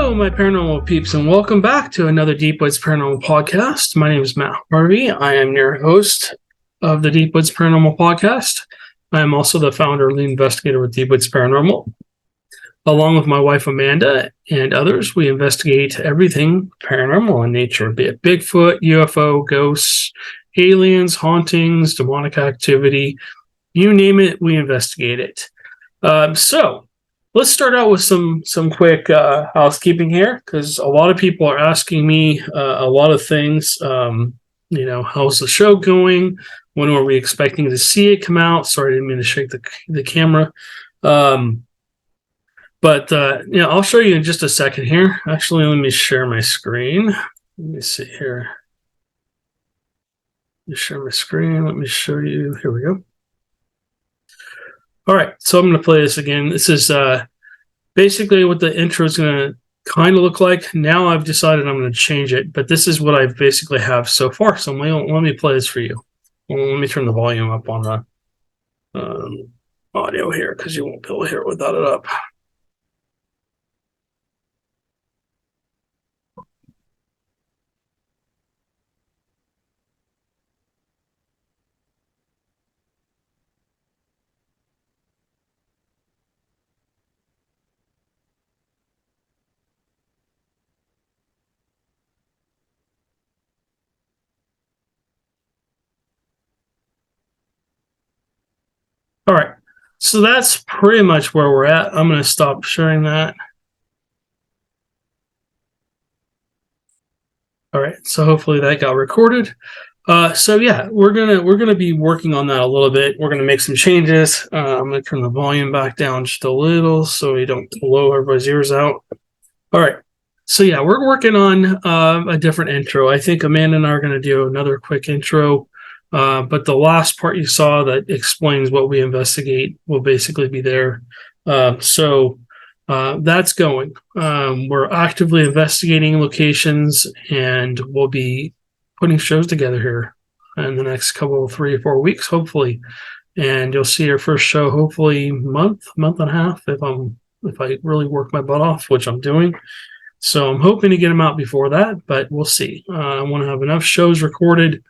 Hello, my paranormal peeps, and welcome back to another Deep Woods Paranormal podcast. My name is Matt Harvey. I am your host of the Deep Woods Paranormal podcast. I am also the founder and lead investigator with Deep Woods Paranormal. Along with my wife Amanda and others, we investigate everything paranormal in nature, be it Bigfoot, UFO, ghosts, aliens, hauntings, demonic activity, you name it, we investigate it. So let's start out with some quick housekeeping here, because a lot of people are asking me a lot of things. How's the show going? When are we expecting to see it come out? Sorry, I didn't mean to shake the camera. But I'll show you in just a second here. Actually, let me share my screen. Let me see here. Let me share my screen. Let me show you. Here we go. All right, so I'm going to play this again. This is basically what the intro is going to kind of look like. Now I've decided I'm going to change it, but this is what I basically have so far. So let me play this for you. Well, let me turn the volume up on the audio here, because you won't be able to hear it without it up. All right, so that's pretty much where we're at. I'm going to stop sharing that. All right, so hopefully that got recorded. So yeah, we're gonna be working on that a little bit. We're gonna make some changes. I'm gonna turn the volume back down just a little so we don't blow everybody's ears out. All right, so yeah, we're working on a different intro. I think Amanda and I are gonna do another quick intro. But the last part you saw that explains what we investigate will basically be there. So that's going. We're actively investigating locations, and we'll be putting shows together here in the next couple, 3 or 4 weeks, hopefully. And you'll see our first show, hopefully month and a half, if I really work my butt off, which I'm doing. So I'm hoping to get them out before that, but we'll see. I want to have enough shows recorded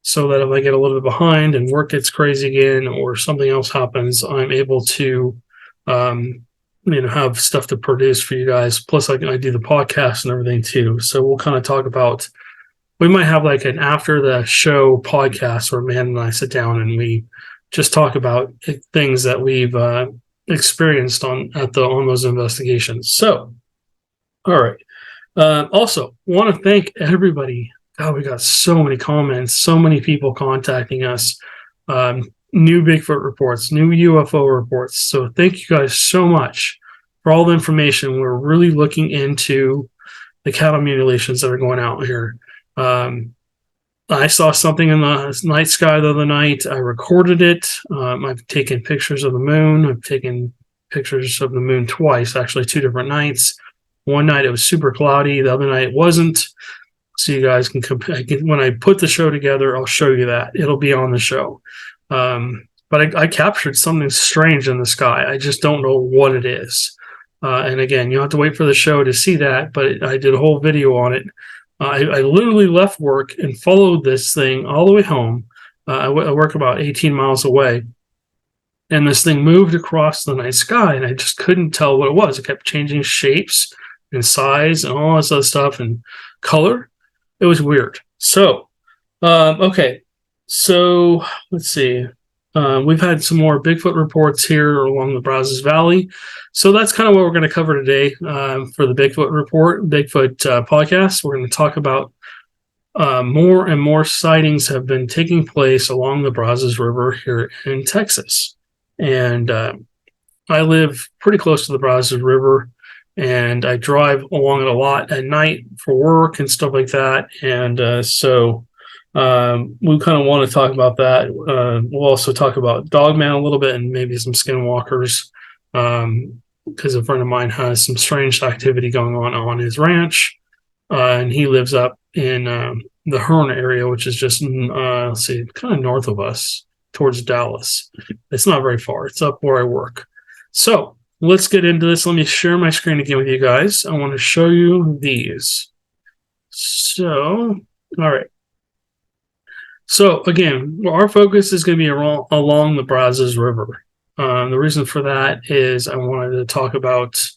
so that if I get a little bit behind and work gets crazy again or something else happens, I'm able to have stuff to produce for you guys. Plus I do the podcast and everything too. So we'll kind of talk about, we might have like an after the show podcast where Man and I sit down and we just talk about things that we've experienced on those investigations. So, all right. Also want to thank everybody. God, we got so many comments, so many people contacting us, new Bigfoot reports, new UFO reports. So thank you guys so much for all the information. We're really looking into the cattle mutilations that are going out here. I saw something in the night sky the other night. I recorded it. I've taken pictures of the moon. I've taken pictures of the moon twice, actually 2 different nights. One night it was super cloudy. The other night it wasn't. So you guys can compare. When I put the show together, I'll show you that. It'll be on the show. But I captured something strange in the sky. I just don't know what it is. And again, you'll have to wait for the show to see that, but I did a whole video on it. I literally left work and followed this thing all the way home. I work about 18 miles away. And this thing moved across the night sky, and I just couldn't tell what it was. It kept changing shapes and size and all this other stuff and color. It was weird. So, okay. So, let's see. We've had some more Bigfoot reports here along the Brazos Valley. So that's kind of what we're going to cover today for the Bigfoot podcast. We're going to talk about more and more sightings have been taking place along the Brazos River here in Texas. And I live pretty close to the Brazos River, and I drive along it a lot at night for work and stuff like that. And so we kind of want to talk about that. We'll also talk about Dogman a little bit and maybe some skinwalkers, because a friend of mine has some strange activity going on his ranch, and he lives up in the Hearn area, which is just, let's see, kind of north of us towards Dallas. It's not very far. It's up where I work. So let's get into this. Let me share my screen again with you guys. I want to show you these. So, all right. So again, our focus is going to be along the Brazos River. The reason for that is I wanted to talk about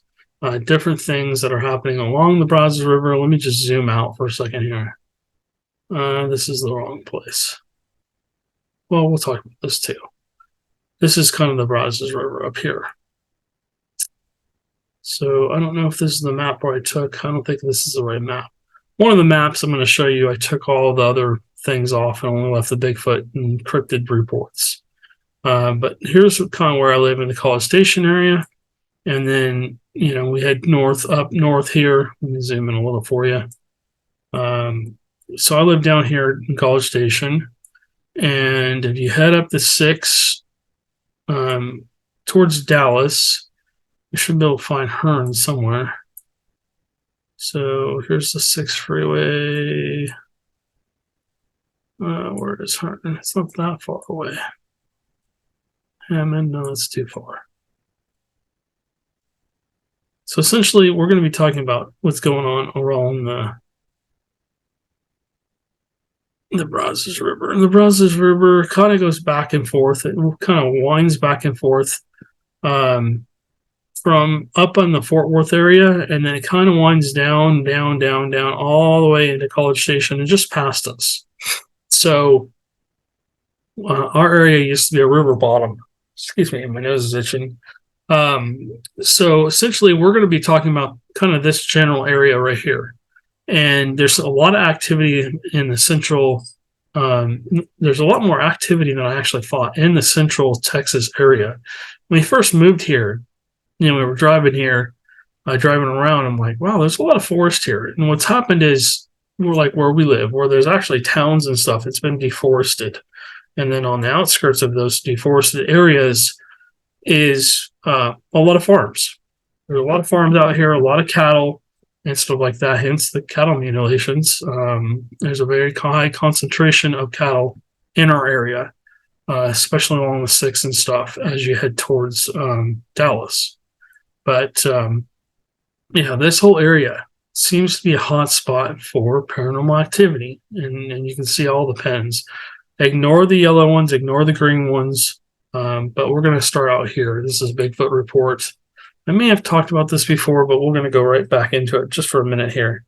different things that are happening along the Brazos River. Let me just zoom out for a second here. This is the wrong place. Well, we'll talk about this too. This is kind of the Brazos River up here. So I don't know if this is the map where I took. I don't think this is the right map. One of the maps I'm going to show you, I took all the other things off and only left the Bigfoot and cryptid reports. But here's kind of where I live in the College Station area. And then, we head up north here. Let me zoom in a little for you. So I live down here in College Station. And if you head up the 6 towards Dallas, you should be able to find Hearn somewhere. So here's the 6 freeway. Where is Hearn? It's not that far away. Hammond, no, that's too far. So essentially, we're going to be talking about what's going on along the Brazos River. And the Brazos River kind of goes back and forth. It kind of winds back and forth from up on the Fort Worth area, and then it kind of winds down, all the way into College Station and just past us. So our area used to be a river bottom. Excuse me, my nose is itching. So essentially, we're going to be talking about kind of this general area right here. And there's a lot of activity in the central. There's a lot more activity than I actually thought in the central Texas area. When we first moved here, we were driving around. I'm like, wow, there's a lot of forest here. And what's happened is we're like where we live, where there's actually towns and stuff. It's been deforested. And then on the outskirts of those deforested areas is a lot of farms. There's a lot of farms out here, a lot of cattle and stuff like that, hence the cattle mutilations. There's a very high concentration of cattle in our area, especially along the 6 and stuff as you head towards Dallas. But this whole area seems to be a hot spot for paranormal activity, and you can see all the pens. Ignore the yellow ones, ignore the green ones, but we're going to start out here. This is Bigfoot Reports. I may have talked about this before, but we're going to go right back into it just for a minute here.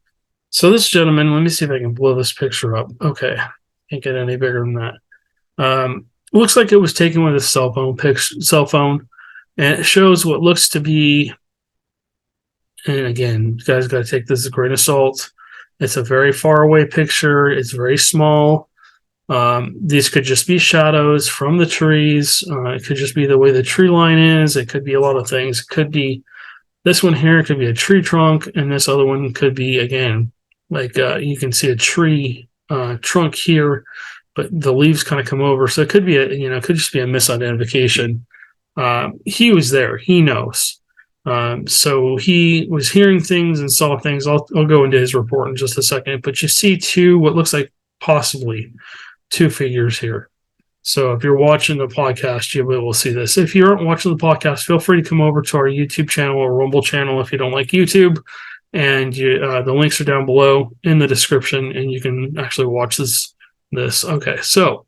So this gentleman, let me see if I can blow this picture up. Okay, can't get any bigger than that. Looks like it was taken with a cell phone, and it shows what looks to be, and again, you guys got to take this with a grain of salt. It's a very far away picture. It's very small. These could just be shadows from the trees. It could just be the way the tree line is. It could be a lot of things. It could be this one here. It could be a tree trunk, and this other one could be, again, like you can see a tree trunk here, but the leaves kind of come over. So it could be it could just be a misidentification. He was there. He knows. So he was hearing things and saw things. I'll go into his report in just a second. But you see what looks like possibly 2 figures here. So if you're watching the podcast, you'll be able to see this. If you aren't watching the podcast, feel free to come over to our YouTube channel or Rumble channel if you don't like YouTube. And the links are down below in the description, and you can actually watch this. Okay, so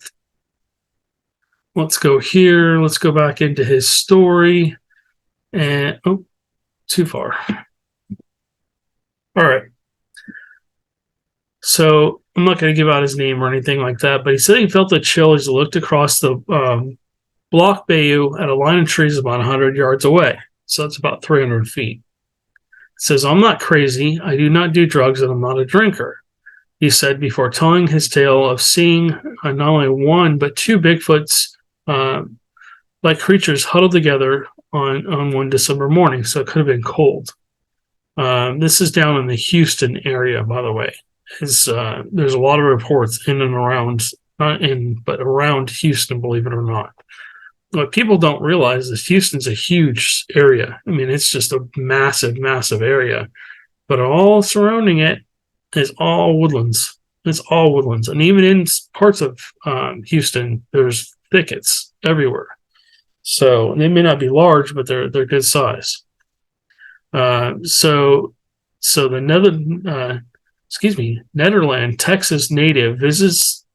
let's go here. Let's go back into his story. And, too far. All right. So I'm not going to give out his name or anything like that, but he said he felt a chill as he looked across the block bayou at a line of trees about 100 yards away. So that's about 300 feet. He says, I'm not crazy. I do not do drugs, and I'm not a drinker. He said before telling his tale of seeing not only 1, but 2 Bigfoots like creatures huddled together on one December morning. So it could have been cold. This is down in the Houston area, by the way. There's a lot of reports in and around, but around Houston, believe it or not. What people don't realize is Houston's a huge area. I mean, it's just a massive, massive area. But all surrounding it is all woodlands. It's all woodlands. And even in parts of Houston, there's thickets everywhere. So they may not be large, but they're good size. So the Netherland, Texas native visits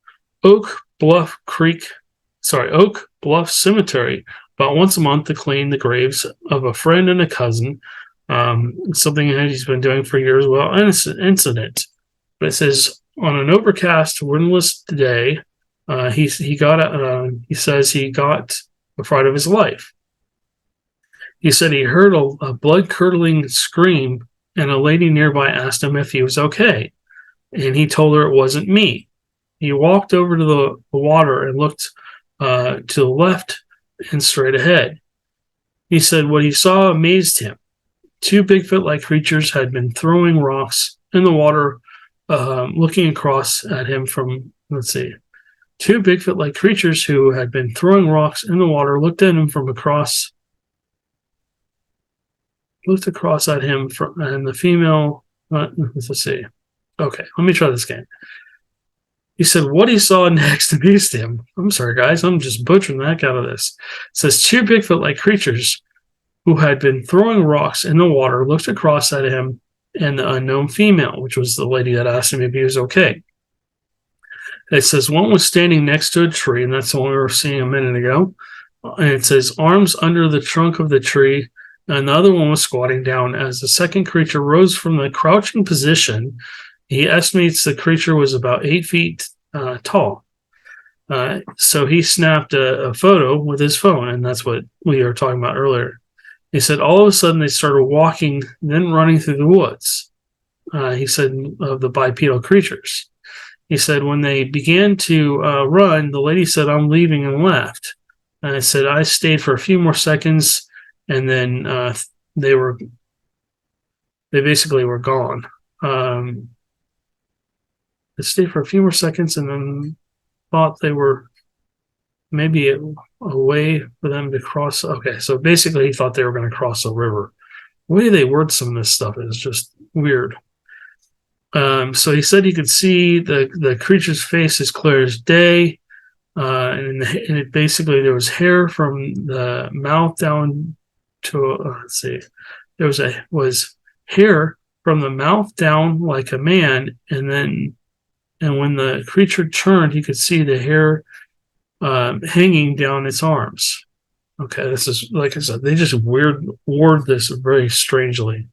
Oak Bluff Oak Bluff Cemetery about once a month to clean the graves of a friend and a cousin. Something that he's been doing for years without incident. But it says on an overcast, windless day, he says he got the fright of his life. He said he heard a blood-curdling scream, and a lady nearby asked him if he was okay, and he told her it wasn't me. He walked over to the water and looked to the left and straight ahead. He said what he saw amazed him. Two Bigfoot-like creatures had been throwing rocks in the water, looking across at him from, two Bigfoot-like creatures who had been throwing rocks in the water looked at him and the female, Okay, let me try this again. He said what he saw next amazed him. I'm sorry, guys. I'm just butchering the heck out of this. It says two Bigfoot-like creatures who had been throwing rocks in the water looked across at him and the unknown female, which was the lady that asked him if he was okay. It says one was standing next to a tree, and that's the one we were seeing a minute ago. And it says arms under the trunk of the tree, and the other one was squatting down. As the second creature rose from the crouching position, he estimates the creature was about 8 feet tall. So he snapped a photo with his phone, and that's what we were talking about earlier. He said all of a sudden they started walking, then running through the woods. He said of the bipedal creatures. He said when they began to run, the lady said, "I'm leaving," and left. And I said, I stayed for a few more seconds, and then they basically were gone. I stayed for a few more seconds and then thought they were maybe a way for them to cross. Okay, so basically he thought they were going to cross a river. The way they word some of this stuff is just weird. So he said he could see the creature's face as clear as day. And it basically there was hair from the mouth down to there was hair from the mouth down like a man, and when the creature turned, he could see the hair hanging down its arms. Okay, this is like I said, they just word this very strangely.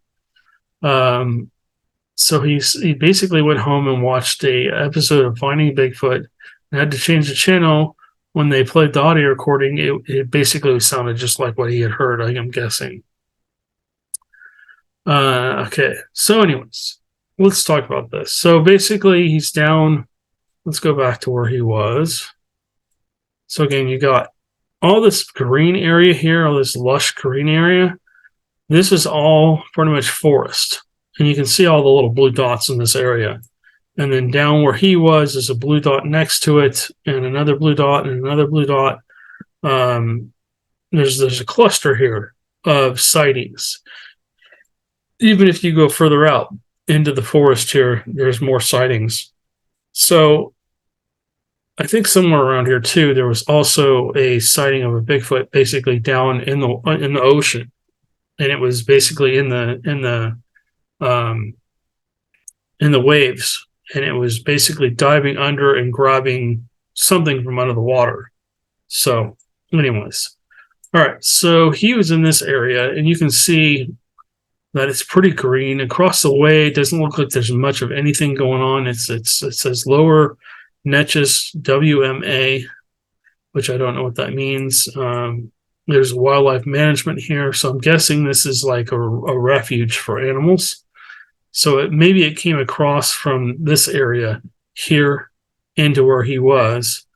So he basically went home and watched a episode of Finding Bigfoot and had to change the channel. When they played the audio recording, it basically sounded just like what he had heard, I'm guessing. Okay, so anyways, let's talk about this. So basically he's down. Let's go back to where he was. So again, you got all this green area here, all this lush green area. This is all pretty much forest. And you can see all the little blue dots in this area. And then down where he was is a blue dot next to it, and another blue dot, and another blue dot. There's a cluster here of sightings. Even if you go further out into the forest here, there's more sightings. So I think somewhere around here too, there was also a sighting of a Bigfoot basically down in the ocean, and it was basically in the waves, and it was basically diving under and grabbing something from under the water. So anyways, all right, so he was in this area, and you can see that it's pretty green across the way. It doesn't look like there's much of anything going on. It says Lower Neches WMA, which I don't know what that means. There's wildlife management here, so I'm guessing this is like a refuge for animals. So maybe it came across from this area here into where he was.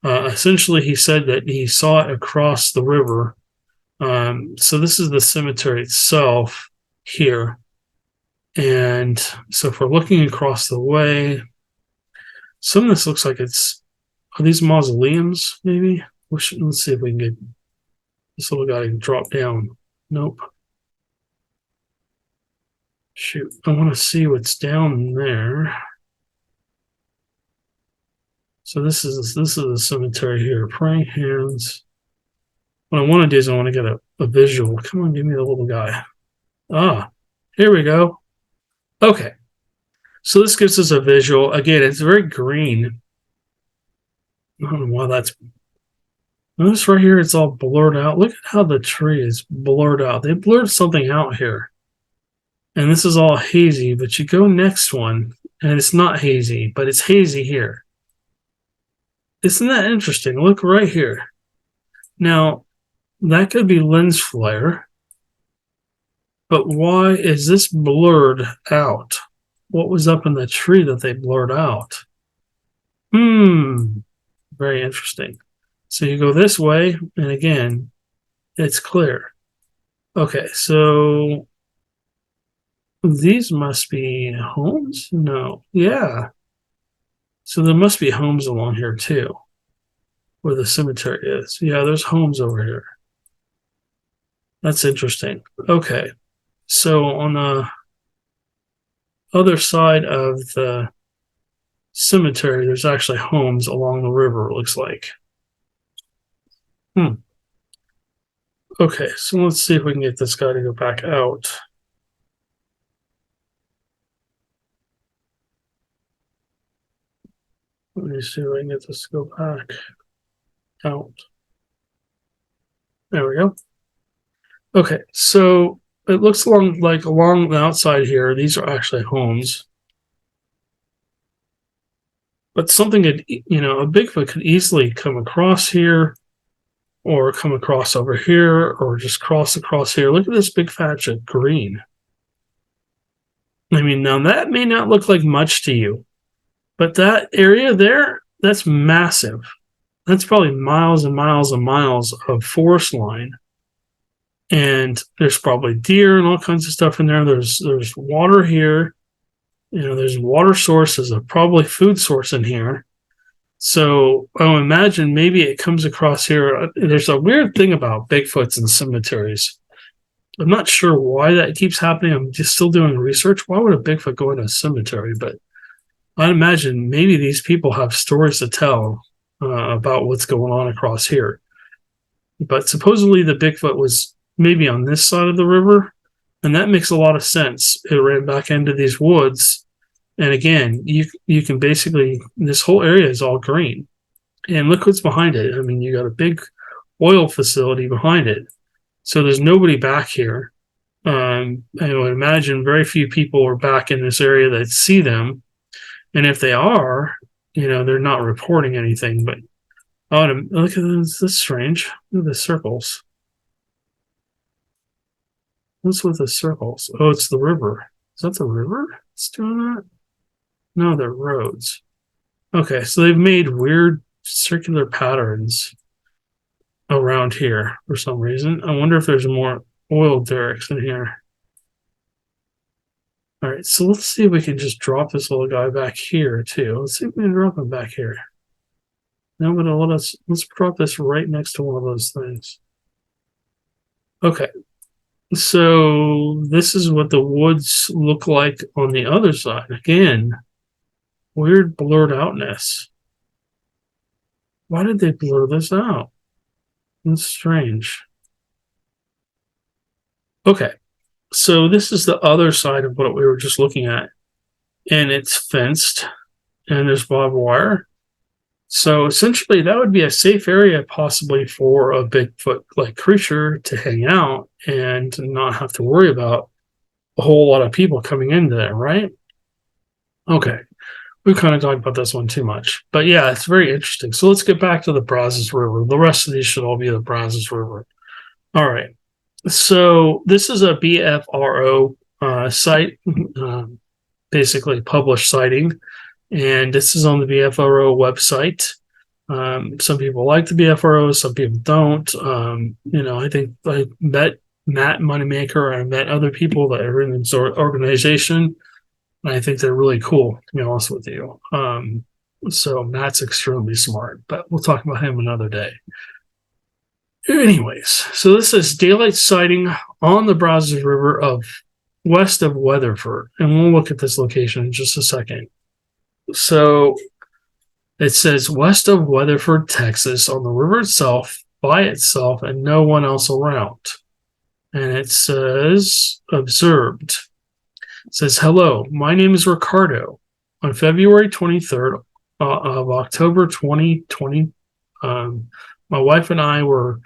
Essentially, he said that he saw it across the river. So this is the cemetery itself here. And so if we're looking across the way, some of this looks like are these mausoleums, maybe? Let's see if we can get this little guy to drop down. Nope. Shoot, I want to see what's down there. So this is the cemetery here. Praying hands. what I want to do is I want to get a visual. Come on, give me the little guy. Ah, here we go. Okay. So this gives us a visual. Again, it's very green. I don't know why that's. Notice right here, it's all blurred out. Look at how the tree is blurred out. They blurred something out here. And this is all hazy, but you go next one, and it's not hazy, but it's hazy here. Isn't that interesting? Look right here. Now, that could be lens flare, but why is this blurred out? What was up in the tree that they blurred out? Very interesting. So you go this way, and again, it's clear. Okay, so these must be homes? No. Yeah. So there must be homes along here too, where the cemetery is. Yeah, there's homes over here. That's interesting. Okay. So on the other side of the cemetery, there's actually homes along the river, it looks like. Okay, so let's see if we can get this guy to go back out. Let me see if I can get this to go back out. There we go. Okay, so it looks along the outside here, these are actually homes. But something could, a Bigfoot could easily come across here, or come across over here, or just cross across here. Look at this big patch of green. I mean, now that may not look like much to you, but that area there, that's massive. That's probably miles and miles and miles of forest line. And there's probably deer and all kinds of stuff in there. There's water here. There's water sources, probably food source in here. So I would imagine maybe it comes across here. There's a weird thing about Bigfoots and cemeteries. I'm not sure why that keeps happening. I'm just still doing research. Why would a Bigfoot go into a cemetery? But I'd imagine maybe these people have stories to tell about what's going on across here. But supposedly the Bigfoot was maybe on this side of the river, and that makes a lot of sense. It ran back into these woods. And again, you can basically, this whole area is all green. And look what's behind it. I mean, you got a big oil facility behind it. So there's nobody back here. I would imagine very few people are back in this area that see them. And if they are, they're not reporting anything. But look at this. This is strange. Look at the circles. What's with the circles? Oh, it's the river. Is that the river that's doing that? No, they're roads. Okay, so they've made weird circular patterns around here for some reason. I wonder if there's more oil derricks in here. All right, so let's see if we can just drop this little guy back here too. Let's see if we can drop him back here. Now I'm gonna let's drop this right next to one of those things. Okay, so this is what the woods look like on the other side. Again, weird blurred outness. Why did they blur this out? That's strange. Okay, so this is the other side of what we were just looking at. And it's fenced, and there's barbed wire. So essentially, that would be a safe area possibly for a Bigfoot-like creature to hang out and not have to worry about a whole lot of people coming in there, right? Okay. We kind of talked about this one too much. But yeah, it's very interesting. So let's get back to the Brazos River. The rest of these should all be the Brazos River. All right. So this is a BFRO site, basically published sighting. And this is on the BFRO website. Some people like the BFRO, some people don't. I think I met Matt Moneymaker, I met other people that are in this organization. And I think they're really cool, to be honest with you. So Matt's extremely smart, but we'll talk about him another day. Anyways, so this is daylight sighting on the Brazos River west of Weatherford. And we'll look at this location in just a second. So it says west of Weatherford, Texas, on the river itself, by itself and no one else around. And it says, observed. It says, hello, my name is Ricardo. On February 23rd of October 2020, my wife and I were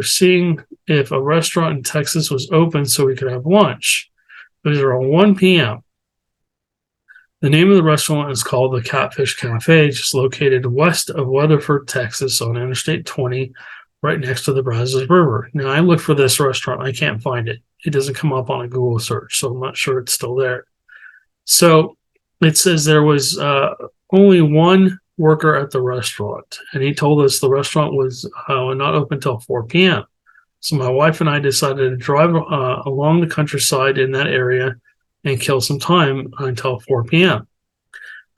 seeing if a restaurant in Texas was open so we could have lunch. It was around 1 p.m. The name of the restaurant is called the Catfish Cafe, just located west of Weatherford, Texas, on Interstate 20, right next to the Brazos River. Now, I looked for this restaurant. I can't find it. It doesn't come up on a Google search, so I'm not sure it's still there. So it says there was only one worker at the restaurant, and he told us the restaurant was not open until 4 p.m. So my wife and I decided to drive along the countryside in that area and kill some time until 4 p.m.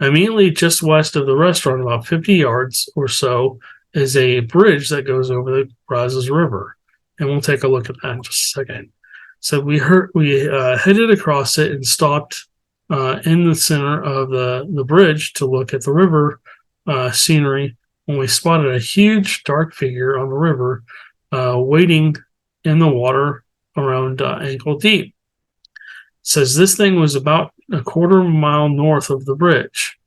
Immediately just west of the restaurant, about 50 yards or so, is a bridge that goes over the Brazos River. And we'll take a look at that in just a second. So we headed across it and stopped in the center of the bridge to look at the river scenery when we spotted a huge dark figure on the river wading in the water around ankle deep. It says this thing was about a quarter mile north of the bridge.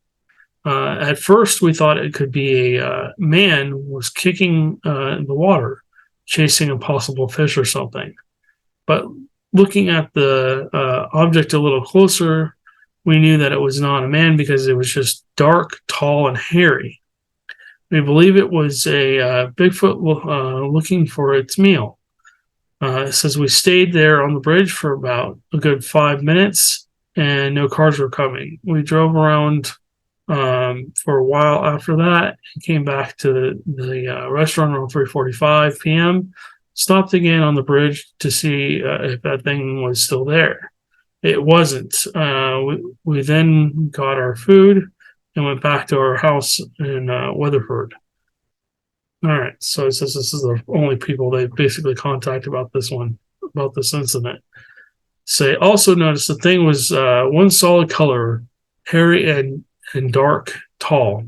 At first, we thought it could be a man was kicking in the water, chasing a possible fish or something. But looking at the object a little closer, we knew that it was not a man because it was just dark, tall, and hairy. We believe it was a Bigfoot looking for its meal. It says we stayed there on the bridge for about a good 5 minutes and no cars were coming. We drove around for a while after that and came back to the restaurant around 3:45 p.m., stopped again on the bridge to see if that thing was still there. It wasn't. We then got our food and went back to our house in Weatherford. All right, so it says this is the only people they basically contact about this incident. Say also notice the thing was one solid color, hairy and dark, tall.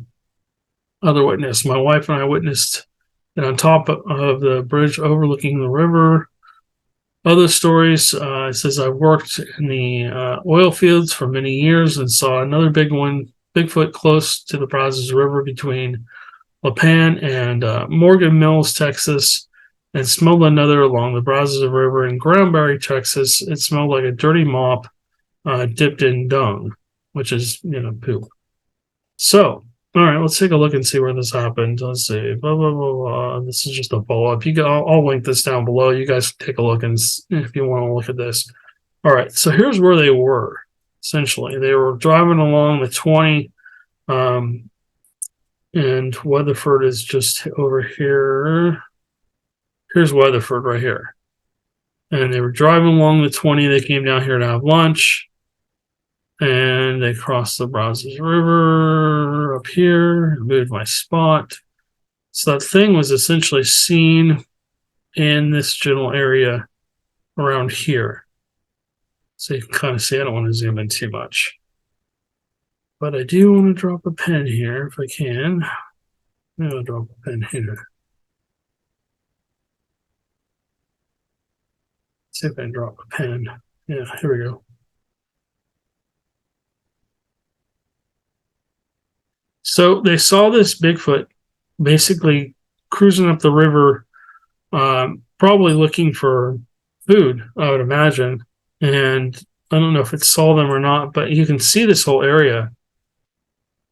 Other witness, my wife and I witnessed it on top of the bridge overlooking the river. Other stories, it says I worked in the oil fields for many years and saw another Bigfoot close to the Brazos River between La Pan and Morgan Mills, Texas, and smelled another along the Brazos River in Granbury, Texas. It smelled like a dirty mop dipped in dung, which is, poop. So, all right, let's take a look and see where this happened. Let's see. Blah, blah, blah, blah. This is just a follow-up. I'll link this down below. You guys can take a look and if you want to look at this. All right, so here's where they were, essentially. They were driving along the 20, and Weatherford is just over here. Here's Weatherford right here. And they were driving along the 20. They came down here to have lunch. And they crossed the Brazos River up here. Moved my spot. So that thing was essentially seen in this general area around here. So you can kind of see, I don't want to zoom in too much. But I do want to drop a pen here if I can. I'll drop a pen here. See if I can drop a pen. Yeah, here we go. So they saw this Bigfoot basically cruising up the river, probably looking for food, I would imagine. And I don't know if it saw them or not, but you can see this whole area.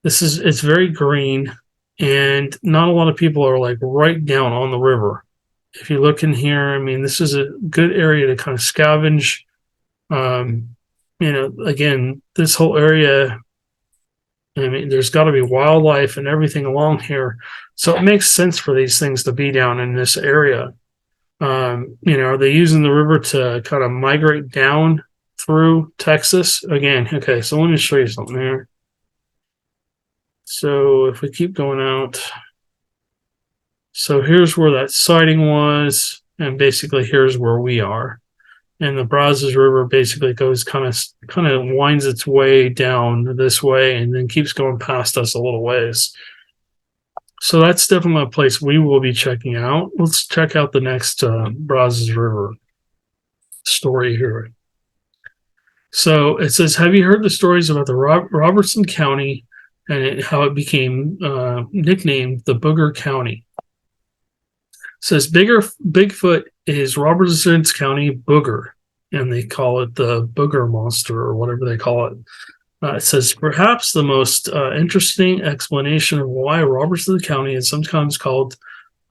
It's very green, and not a lot of people are like right down on the river. If you look in here, I mean, this is a good area to kind of scavenge. Again, this whole area, I mean, there's got to be wildlife and everything along here. So it makes sense for these things to be down in this area. Are they using the river to kind of migrate down through Texas? Again, okay, so let me show you something here. So if we keep going out, so here's where that sighting was, and basically here's where we are. And the Brazos River basically goes kind of winds its way down this way and then keeps going past us a little ways. So that's definitely a place we will be checking out. Let's check out the next Brazos River story here. So it says, have you heard the stories about the Robertson County and how it became nicknamed the Booger County? It says Bigfoot is Robertson County Booger, and they call it the Booger Monster or whatever they call it. It says perhaps the most interesting explanation of why Robertson County is sometimes called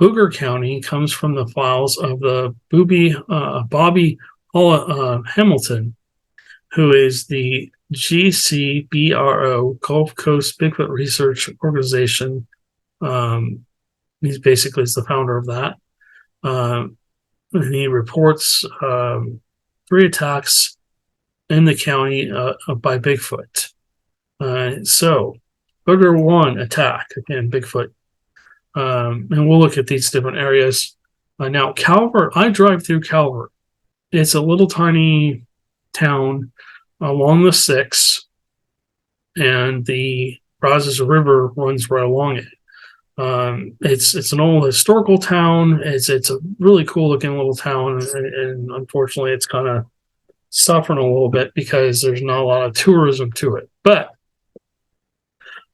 Booger County comes from the files of the Bobby Hamilton, who is the GCBRO, Gulf Coast Bigfoot Research Organization. He's basically the founder of that. And he reports 3 attacks in the county by Bigfoot. So, Booger 1 attack, again, Bigfoot. And we'll look at these different areas. Now, Calvert, I drive through Calvert. It's a little tiny town along the 6, and the Brazos River runs right along it. It's an old historical town. It's a really cool looking little town, and unfortunately, it's kind of suffering a little bit because there's not a lot of tourism to it. But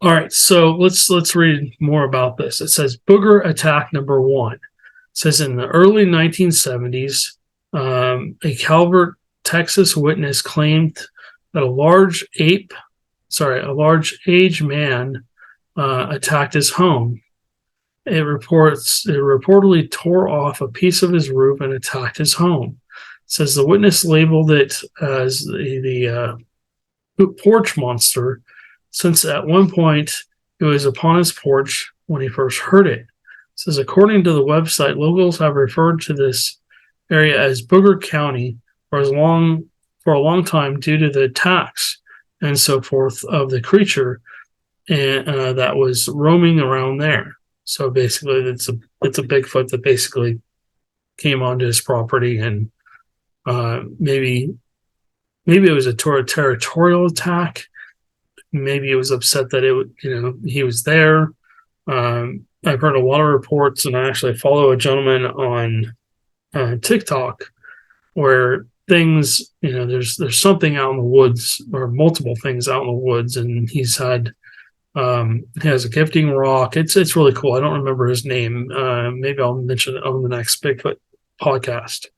all right, so let's read more about this. It says Booger attack number 1. It says in the early 1970s, a Calvert, Texas witness claimed that a large aged man attacked his home. It reportedly tore off a piece of his roof and attacked his home. It says the witness labeled it as the porch monster, since at one point it was upon his porch when he first heard it. It says according to the website, locals have referred to this area as Booger County for a long time due to the attacks and so forth of the creature and that was roaming around there. So basically, it's a Bigfoot that basically came onto his property, and maybe it was a territorial attack. Maybe it was upset that he was there. I've heard a lot of reports, and I actually follow a gentleman on TikTok where things, there's something out in the woods, or multiple things out in the woods, and he has a gifting rock. It's really cool. I don't remember his name. Maybe I'll mention it on the next Bigfoot podcast.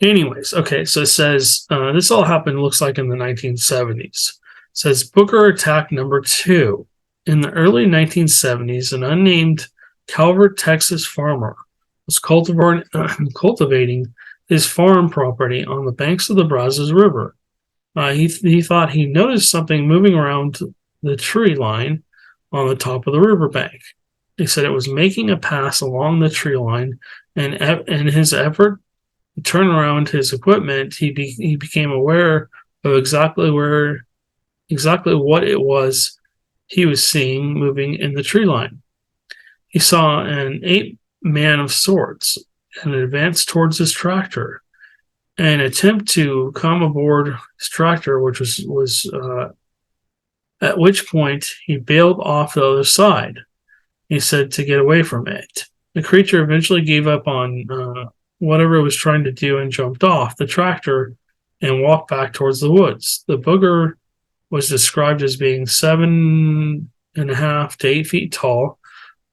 Anyways, okay, so it says this all happened, looks like, in the 1970s. It says Booger attack number 2. In the early 1970s, an unnamed Calvert, Texas farmer was cultivating his farm property on the banks of the Brazos River. He thought he noticed something moving around the tree line on the top of the riverbank. He said it was making a pass along the tree line, and in his effort to turn around his equipment, he became aware of exactly what it was he was seeing moving in the tree line. He saw an ape man of sorts and advanced towards his tractor. An attempt to come aboard his tractor, which was at which point he bailed off the other side. He said to get away from it. The creature eventually gave up on whatever it was trying to do and jumped off the tractor and walked back towards the woods. The booger was described as being 7.5 to 8 feet tall,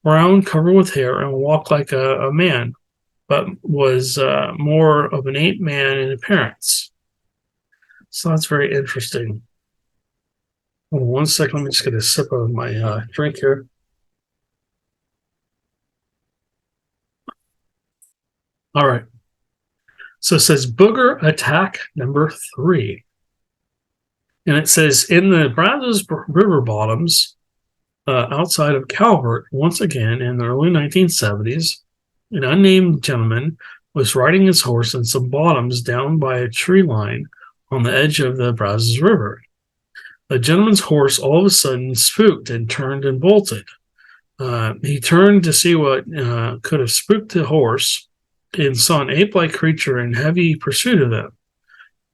brown, covered with hair, and walked like a man, but was more of an ape man in appearance. So that's very interesting. Hold on 1 second. Let me just get a sip of my drink here. All right. So it says Booger attack number 3. And it says in the Brazos River bottoms outside of Calvert, once again in the early 1970s, an unnamed gentleman was riding his horse in some bottoms down by a tree line on the edge of the Brazos River. The gentleman's horse all of a sudden spooked and turned and bolted. He turned to see what could have spooked the horse and saw an ape-like creature in heavy pursuit of them.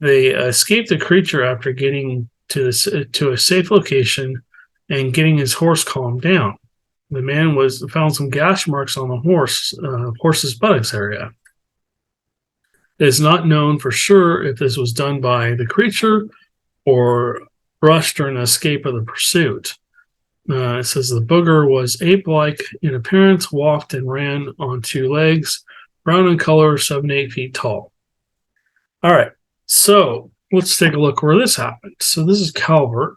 They escaped the creature after getting to a safe location and getting his horse calmed down. The man was found some gash marks on the horse's buttocks area. It is not known for sure if this was done by the creature or brushed during the escape of the pursuit. It says the booger was ape-like in appearance, walked and ran on two legs, brown in color, 7 to 8 feet tall. All right, so let's take a look where this happened. So this is Calvert,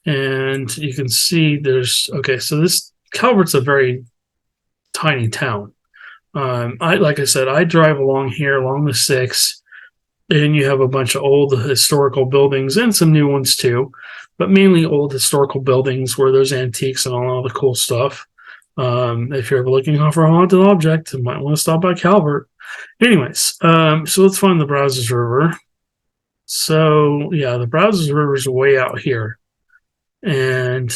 and you can see so this Calvert's a very tiny town. Like I said, I drive along here along the 6, and you have a bunch of old historical buildings and some new ones too, but mainly old historical buildings where there's antiques and all the cool stuff. If you're ever looking for a haunted object, you might want to stop by Calvert. Anyways, so let's find the Brazos River. So yeah, the Brazos River is way out here, and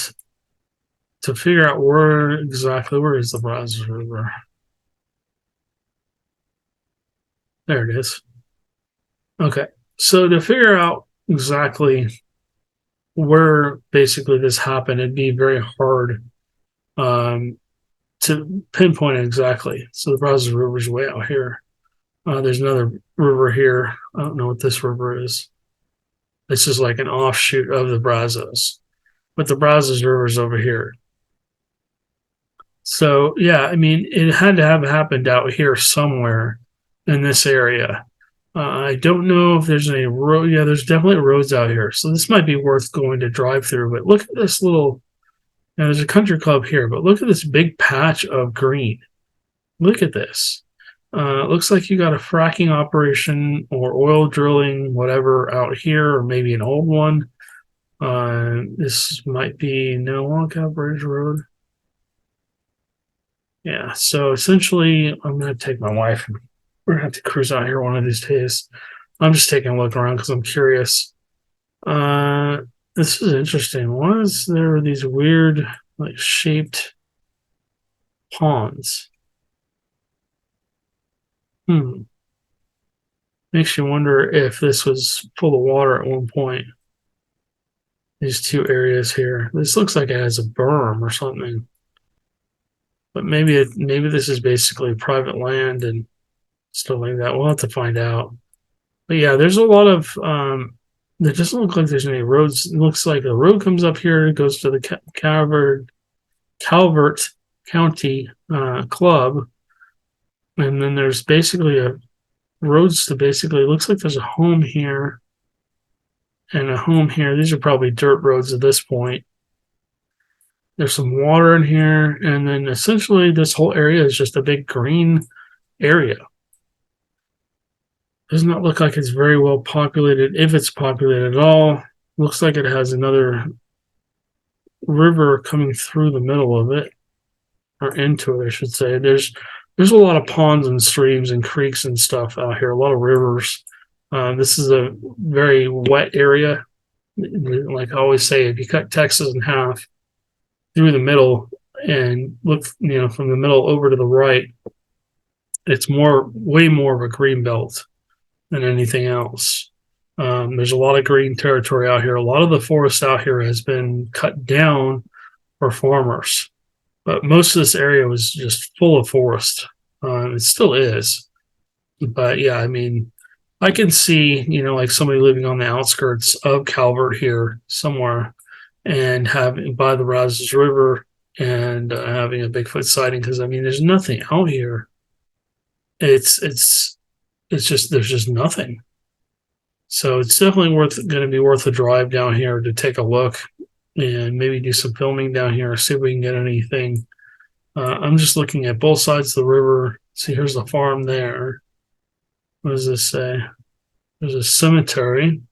to figure out where is the Brazos River? There it is. Okay, so to figure out exactly where basically this happened, it'd be very hard to pinpoint it exactly. So the Brazos River is way out here. There's another river here. I don't know what this river is. This is like an offshoot of the Brazos, but the Brazos River is over here. So yeah, I mean, it had to have happened out here somewhere in this area. I don't know if there's any road. Yeah, there's definitely roads out here. So this might be worth going to drive through. But look at this little, there's a country club here, but look at this big patch of green. Look at this. It looks like you got a fracking operation or oil drilling, whatever, out here, or maybe an old one. This might be no Lockout Bridge Road. Yeah, so essentially, I'm going to take my wife. We're going to have to cruise out here one of these days. I'm just taking a look around because I'm curious. This is interesting. Why is there these weird, like, shaped ponds? Makes you wonder if this was full of water at one point. These two areas here. This looks like it has a berm or something. But maybe this is basically private land and stuff like that. We'll have to find out. But yeah, there's a lot of there doesn't look like there's any roads. It looks like the road comes up here, it goes to the Calvert County Club, and then there's basically roads to basically, looks like there's a home here and a home here. These are probably dirt roads at this point. There's some water in here, and then essentially this whole area is just a big green area. Does not look like it's very well populated, if it's populated at all. Looks like it has another river coming through the middle of it, or into it, I should say. There's a lot of ponds and streams and creeks and stuff out here, a lot of rivers. This is a very wet area. Like I always say, if you cut Texas in half through the middle and look, from the middle over to the right, it's way more of a green belt than anything else. There's a lot of green territory out here. A lot of the forest out here has been cut down for farmers, but most of this area was just full of forest. It still is, but yeah, I mean, I can see, like somebody living on the outskirts of Calvert here somewhere, and having by the Brazos River and having a Bigfoot sighting, because I mean, there's nothing out here. It's just, there's just nothing. So it's definitely going to be worth a drive down here to take a look and maybe do some filming down here, see if we can get anything. I'm just looking at both sides of the river. See, here's the farm there. What does this say? There's a cemetery.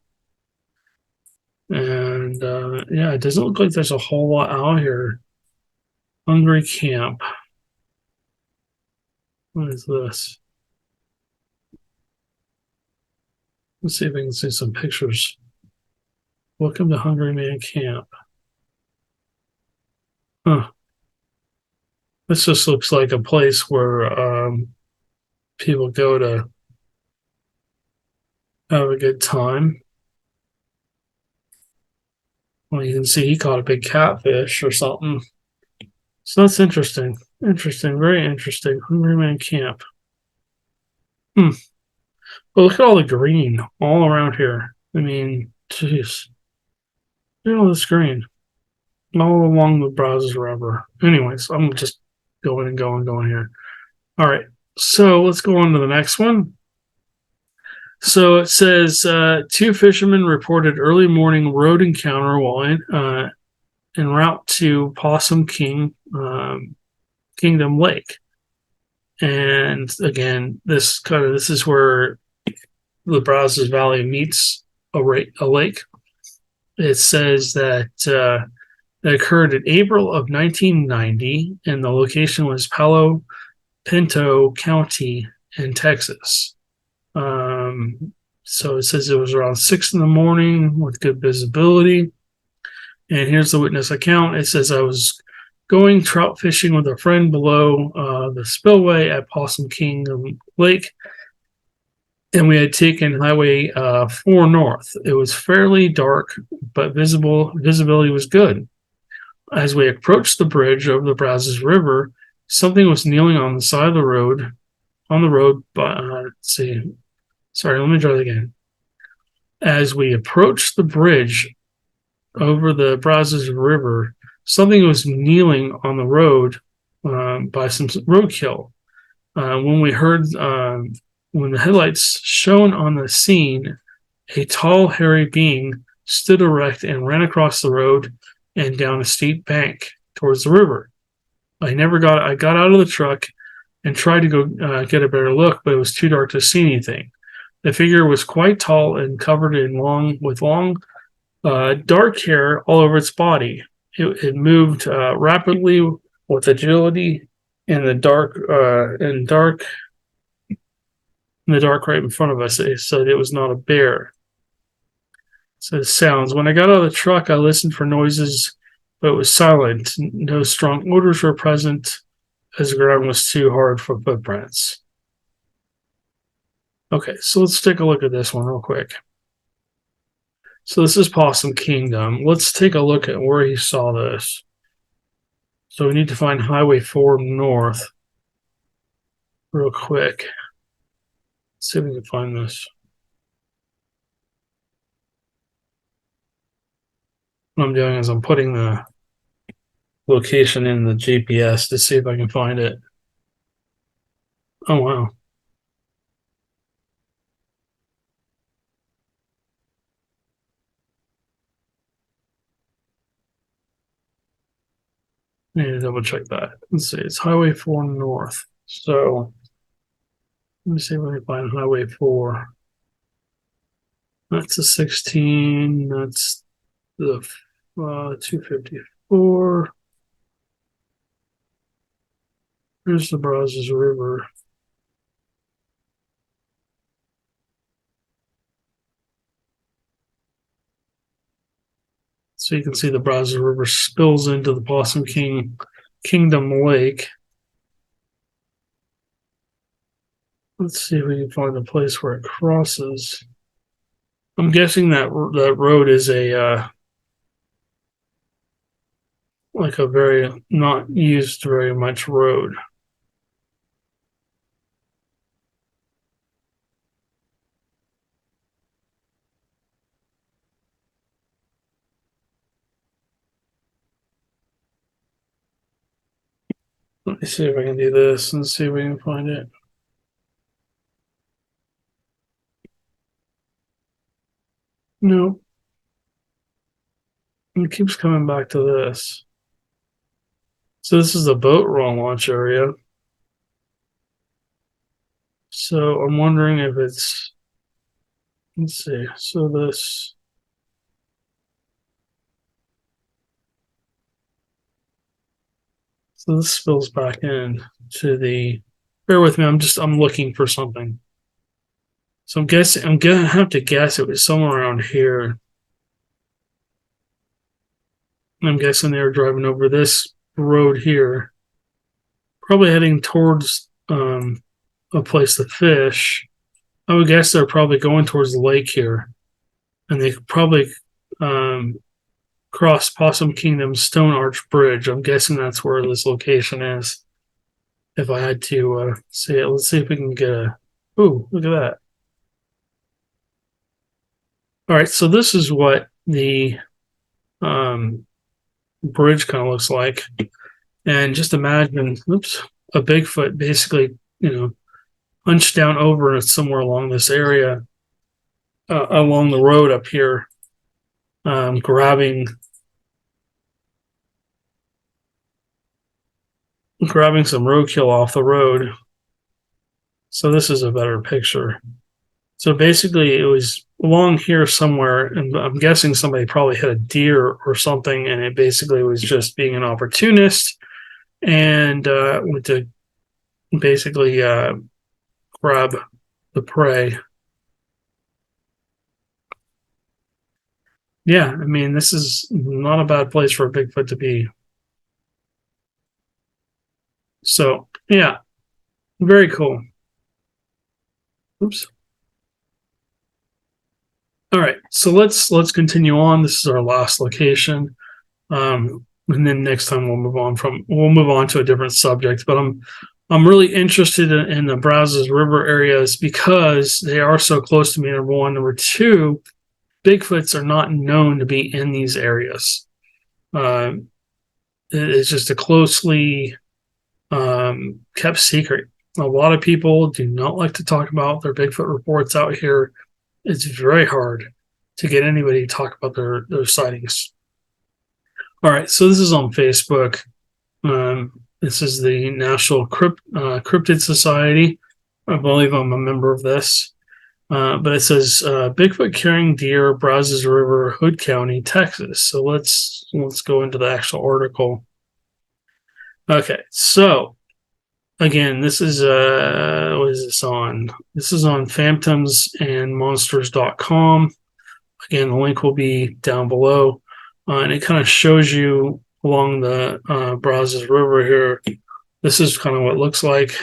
And yeah, it doesn't look like there's a whole lot out here. Hungry Camp. What is this? Let's see if we can see some pictures. Welcome to Hungry Man Camp. Huh. This just looks like a place where people go to have a good time. Well, you can see he caught a big catfish or something. So that's interesting. Interesting. Very interesting. Hungry Man Camp. Hmm. But look at all the green all around here. I mean, jeez. Look at all this green all along the Brazos River. Anyways, I'm just going and going here. All right. So let's go on to the next one. So it says two fishermen reported early morning road encounter while en route to Possum Kingdom Lake. And again, this is where the Brazos Valley meets a lake. It says that it occurred in April of 1990, and the location was Palo Pinto County in Texas. So it says it was around 6 in the morning with good visibility. And here's the witness account. It says I was going trout fishing with a friend below the spillway at Possum Kingdom Lake, and we had taken Highway 4 north. It was fairly dark, but visibility was good. As we approached the bridge over the Brazos River, something was kneeling on the side of the road. But let's see. Sorry, let me try that again. As we approached the bridge over the Brazos River, something was kneeling on the road by some roadkill. When the headlights shone on the scene, a tall, hairy being stood erect and ran across the road and down a steep bank towards the river. I got out of the truck and tried to go get a better look, but it was too dark to see anything. The figure was quite tall and covered in long dark hair all over its body. It moved rapidly with agility in the dark right in front of us. It said it was not a bear. So it sounds. When I got out of the truck, I listened for noises, but it was silent. No strong odors were present, as the ground was too hard for footprints. Okay, so let's take a look at this one real quick. So this is Possum Kingdom. Let's take a look at where he saw this. So we need to find Highway 4 north real quick. Let's see if we can find this. What I'm doing is I'm putting the location in the GPS to see if I can find it. Oh, wow. I need to double check that. Let's see. It's Highway 4 north. So let me see if I can find Highway 4. That's the 16. That's the 254. Here's the Brazos River. So you can see the Brazos River spills into the Kingdom Lake. Let's see if we can find a place where it crosses. I'm guessing that road is like a very not used very much road. Let me see if I can do this and see if we can find it. No. It keeps coming back to this. So this is the boat launch area. So I'm wondering if it's, let's see. So this spills back in to the, bear with me, I'm looking for something. So I'm gonna have to guess it was somewhere around here. I'm guessing they were driving over this road here, probably heading towards a place to fish. I would guess they're probably going towards the lake here, and they probably cross Possum Kingdom Stone Arch Bridge. I'm guessing that's where this location is. If I had to say it, let's see if we can get a. Ooh, look at that. All right, so this is what the bridge kind of looks like. And just imagine, oops, a Bigfoot basically, hunched down over somewhere along this area, along the road up here, grabbing some roadkill off the road. So this is a better picture. So basically, it was along here somewhere, and I'm guessing somebody probably hit a deer or something, and it basically was just being an opportunist and went to basically grab the prey. Yeah, I mean, this is not a bad place for a Bigfoot to be. So, yeah, very cool. Oops. All right, so let's continue on. This is our last location, and then next time we'll move on to a different subject. But I'm really interested in the Brazos River areas because they are so close to me. Number one, number two, Bigfoots are not known to be in these areas. It's just a closely kept secret. A lot of people do not like to talk about their Bigfoot reports out here. It's very hard to get anybody to talk about their sightings. All right, so this is on Facebook. This is the National Cryptid Society. I believe I'm a member of this. But it says Bigfoot carrying deer, Brazos River, Hood County, Texas. So let's go into the actual article. Okay, so again, this is what is this on? This is on phantomsandmonsters.com. Again, the link will be down below, and it kind of shows you along the Brazos River here. This is kind of what it looks like.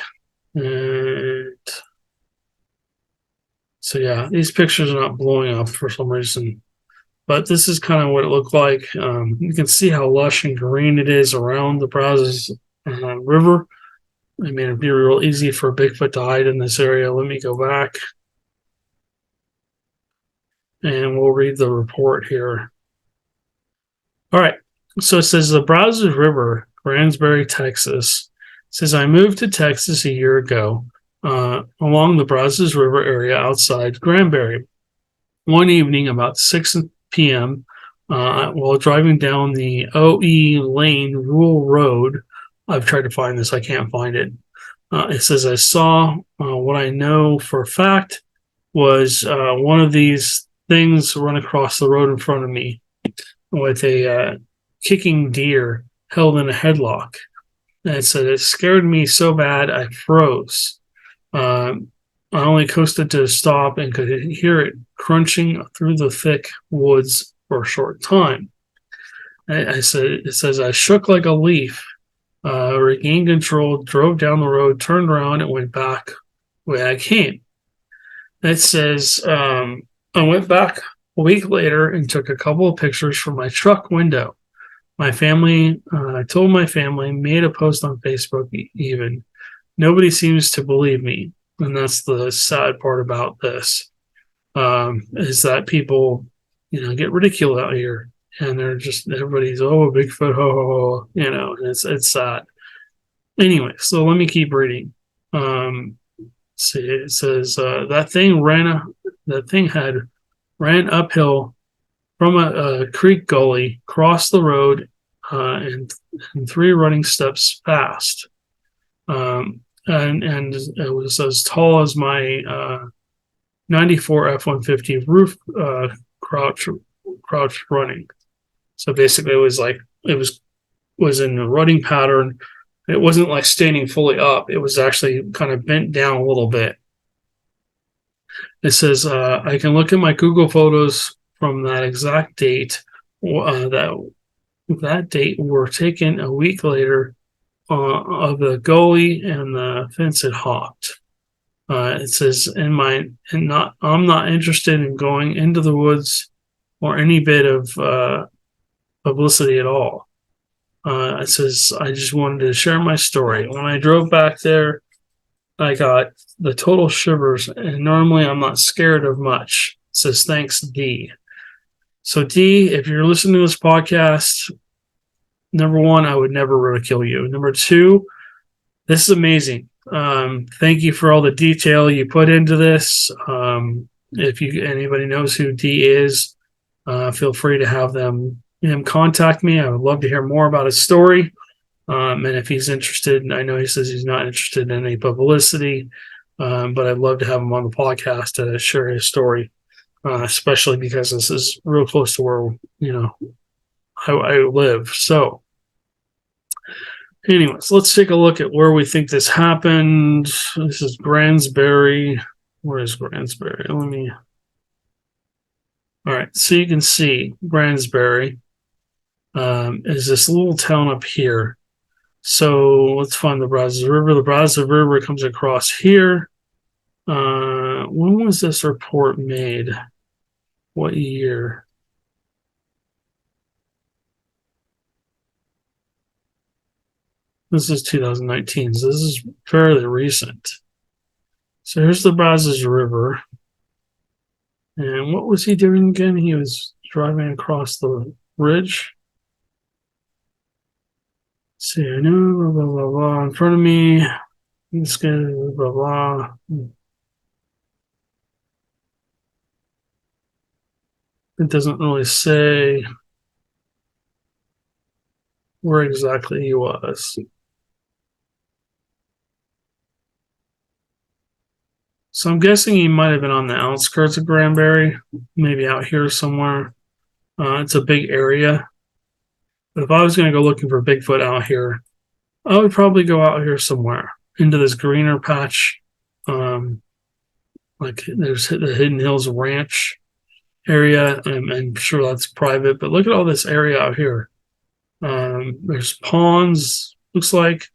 And so yeah, these pictures are not blowing up for some reason, but this is kind of what it looked like. You can see how lush and green it is around the Brazos River. I mean, it'd be real easy for Bigfoot to hide in this area. Let me go back and we'll read the report here. All right. So it says the Brazos River, Granbury, Texas. It says I moved to Texas a year ago along the Brazos River area outside Granbury. One evening about 6 p.m., while driving down the OE Lane Rural Road, I've tried to find this. I can't find it. It says I saw what I know for a fact was one of these things run across the road in front of me with a kicking deer held in a headlock. And it said it scared me so bad I froze. I only coasted to a stop and could hear it crunching through the thick woods for a short time. It says I shook like a leaf, regained control, drove down the road, turned around, and went back the way I came. It says I went back a week later and took a couple of pictures from my truck window. My family, I told my family, made a post on Facebook even. Nobody seems to believe me. And that's the sad part about this, is that people, get ridiculed out here. And they're just, everybody's, oh, Bigfoot, ho, ho, ho, and it's sad. Anyway, so let me keep reading. See, it says that thing had ran uphill from a creek gully, crossed the road, and 3 running steps fast. And it was as tall as my 94 F-150 roof crouch running. So basically, it was in a running pattern. It wasn't like standing fully up. It was actually kind of bent down a little bit. It says I can look at my Google photos from that exact date. That date were taken a week later of the gully and the fence had hopped. It says I'm not interested in going into the woods or any bit of publicity at all. It says, I just wanted to share my story. When I drove back there, I got the total shivers, and normally I'm not scared of much. It says, thanks, D. So, D, if you're listening to this podcast, number one, I would never ridicule you. Number two, this is amazing. Thank you for all the detail you put into this. If anybody knows who D is, feel free to have him contact me. I would love to hear more about his story. And if he's interested, I know he says he's not interested in any publicity, but I'd love to have him on the podcast to share his story, especially because this is real close to where, I live. So, anyways, let's take a look at where we think this happened. This is Gransbury. Where is Gransbury? All right, so you can see Gransbury is this little town up here. So let's find the Brazos River. The Brazos River comes across here. When was this report made? What year? This is 2019, so this is fairly recent. So here's the Brazos River. And what was he doing again? He was driving across the ridge. Let's see, I know, blah, blah, blah, blah, in front of me. It's good, blah, blah. It doesn't really say where exactly he was. So I'm guessing he might have been on the outskirts of Granbury, maybe out here somewhere. It's a big area. But if I was going to go looking for Bigfoot out here, I would probably go out here somewhere into this greener patch. Like there's the Hidden Hills Ranch area. I'm sure that's private, but look at all this area out here. There's ponds, looks like,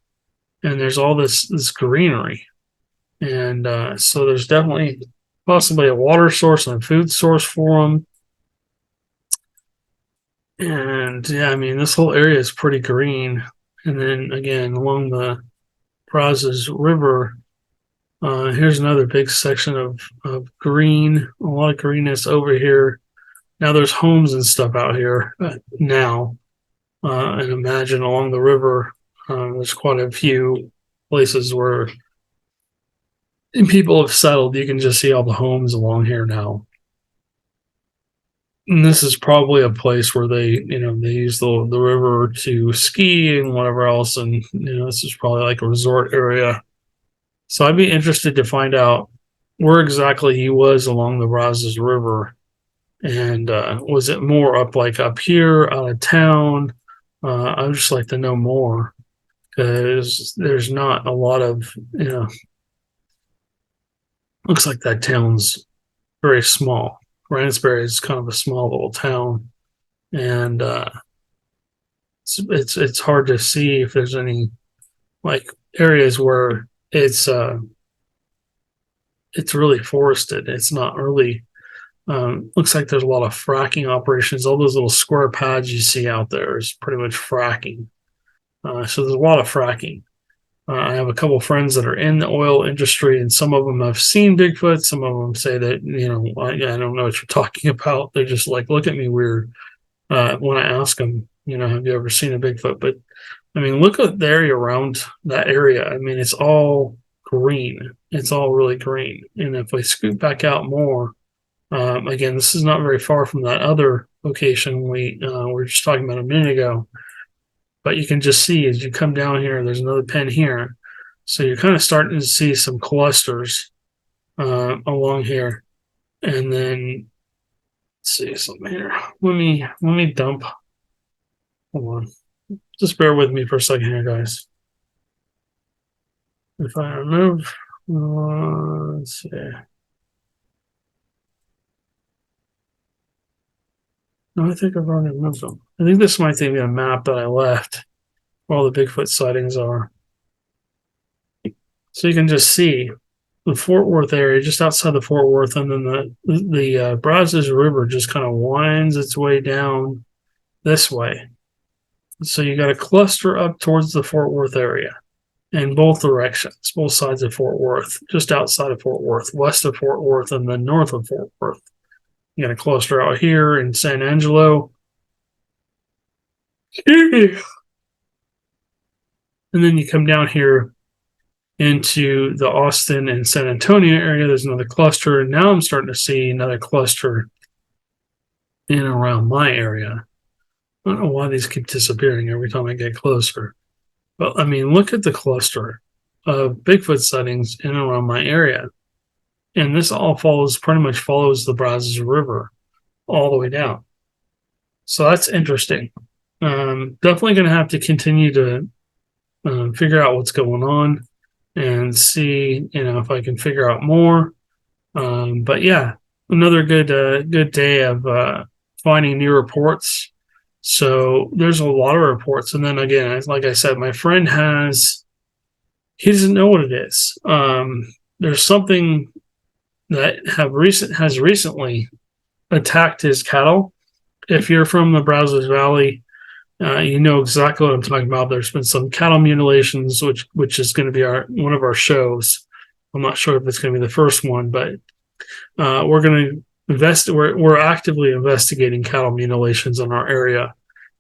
and there's all this greenery. And so there's definitely possibly a water source and a food source for them. And yeah, I mean, this whole area is pretty green. And then again, along the Brazos River, here's another big section of green, a lot of greenness over here. Now there's homes and stuff out here now. And imagine along the river, there's quite a few places where people have settled. You can just see all the homes along here now. And this is probably a place where they use the river to ski and whatever else. And, this is probably like a resort area. So I'd be interested to find out where exactly he was along the Brazos River. And was it more up here, out of town? I'd just like to know more because there's not a lot of, looks like that town's very small. Gransbury is kind of a small little town, and it's hard to see if there's any like areas where it's really forested. It's not really. Looks like there's a lot of fracking operations. All those little square pads you see out there is pretty much fracking. So there's a lot of fracking. I have a couple of friends that are in the oil industry, and some of them have seen Bigfoot. Some of them say that, I don't know what you're talking about. They're just like, look at me weird when I ask them, have you ever seen a Bigfoot? But, I mean, look at the area around that area. I mean, it's all green. It's all really green. And if we scoot back out more, again, this is not very far from that other location we were just talking about a minute ago. But you can just see as you come down here, there's another pen here. So you're kind of starting to see some clusters along here. And then, let's see something here. Let me dump. Hold on. Just bear with me for a second here, guys. If I remove, let's see. No, I think I've already removed them. I think this might be a map that I left where all the Bigfoot sightings are. So you can just see the Fort Worth area, just outside the Fort Worth, and then the Brazos River just kind of winds its way down this way. So you got a cluster up towards the Fort Worth area in both directions, both sides of Fort Worth, just outside of Fort Worth, west of Fort Worth, and then north of Fort Worth. You got a cluster out here in San Angelo. And then you come down here into the Austin and San Antonio area. There's another cluster. And now I'm starting to see another cluster in and around my area. I don't know why these keep disappearing every time I get closer. But I mean, look at the cluster of Bigfoot sightings in and around my area. And this all pretty much follows the Brazos River all the way down. So that's interesting. Definitely going to have to continue to figure out what's going on and see, if I can figure out more. But yeah, another good day of finding new reports. So there's a lot of reports. And then again, like I said, my friend he doesn't know what it is. There's something that has recently attacked his cattle. If you're from the Brazos Valley, you know exactly what I'm talking about. There's been some cattle mutilations, which is going to be one of our shows. I'm not sure if it's going to be the first one, but we're going to we're actively investigating cattle mutilations in our area.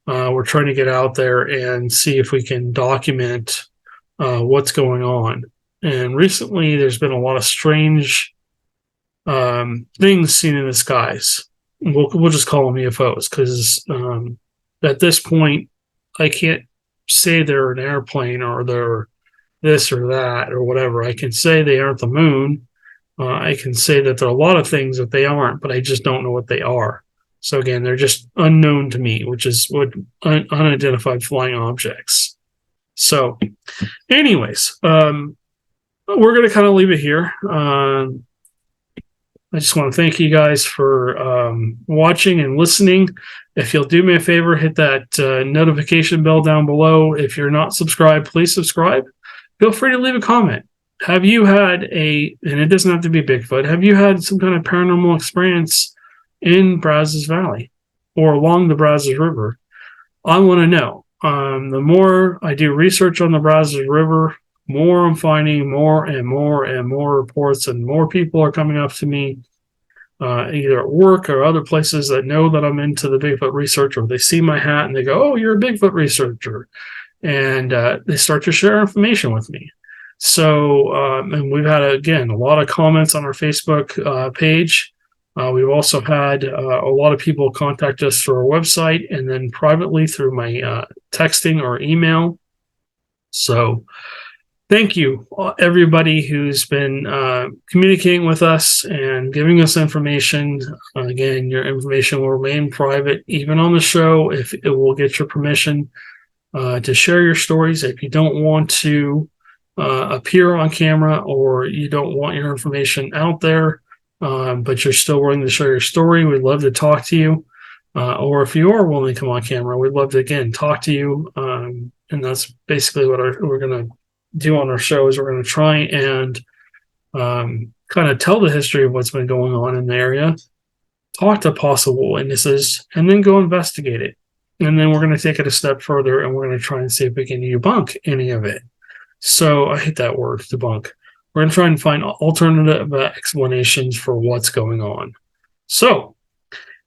We're trying to get out there and see if we can document what's going on. And recently, there's been a lot of strange things seen in the skies. We'll just call them UFOs because at this point, I can't say they're an airplane or they're this or that or whatever. I can say they aren't the moon. I can say that there are a lot of things that they aren't, but I just don't know what they are. So again, they're just unknown to me, which is what unidentified flying objects. So anyways, we're going to kind of leave it here. I just want to thank you guys for watching and listening. If you'll do me a favor, hit that notification bell down below. If you're not subscribed, please subscribe. Feel free to leave a comment. Have you had and it doesn't have to be Bigfoot, have you had some kind of paranormal experience in Brazos Valley or along the Brazos River? I want to know. The more I do research on the Brazos River, more I'm finding more and more and more reports, and more people are coming up to me, either at work or other places that know that I'm into the Bigfoot research, or they see my hat and they go, "Oh, you're a Bigfoot researcher," and they start to share information with me. So, and we've had, again, a lot of comments on our Facebook page. We've also had a lot of people contact us through our website and then privately through my texting or email. So thank you, everybody who's been communicating with us and giving us information. Again, your information will remain private, even on the show, if it will get your permission to share your stories. If you don't want to appear on camera, or you don't want your information out there, but you're still willing to share your story, we'd love to talk to you. Or if you are willing to come on camera, we'd love to, again, talk to you. And that's basically what we're going to do on our show, is we're going to try and kind of tell the history of what's been going on in the area, talk to possible witnesses, and then go investigate it. And then we're going to take it a step further, and we're going to try and see if we can debunk any of it. So I hate that word, debunk. We're going to try and find alternative explanations for what's going on. So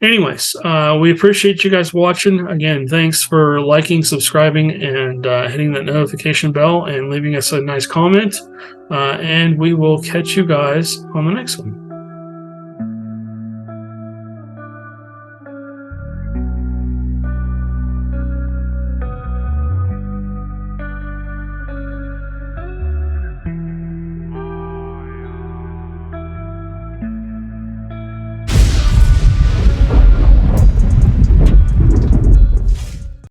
anyways, we appreciate you guys watching. Again, thanks for liking, subscribing, and hitting that notification bell and leaving us a nice comment. And we will catch you guys on the next one.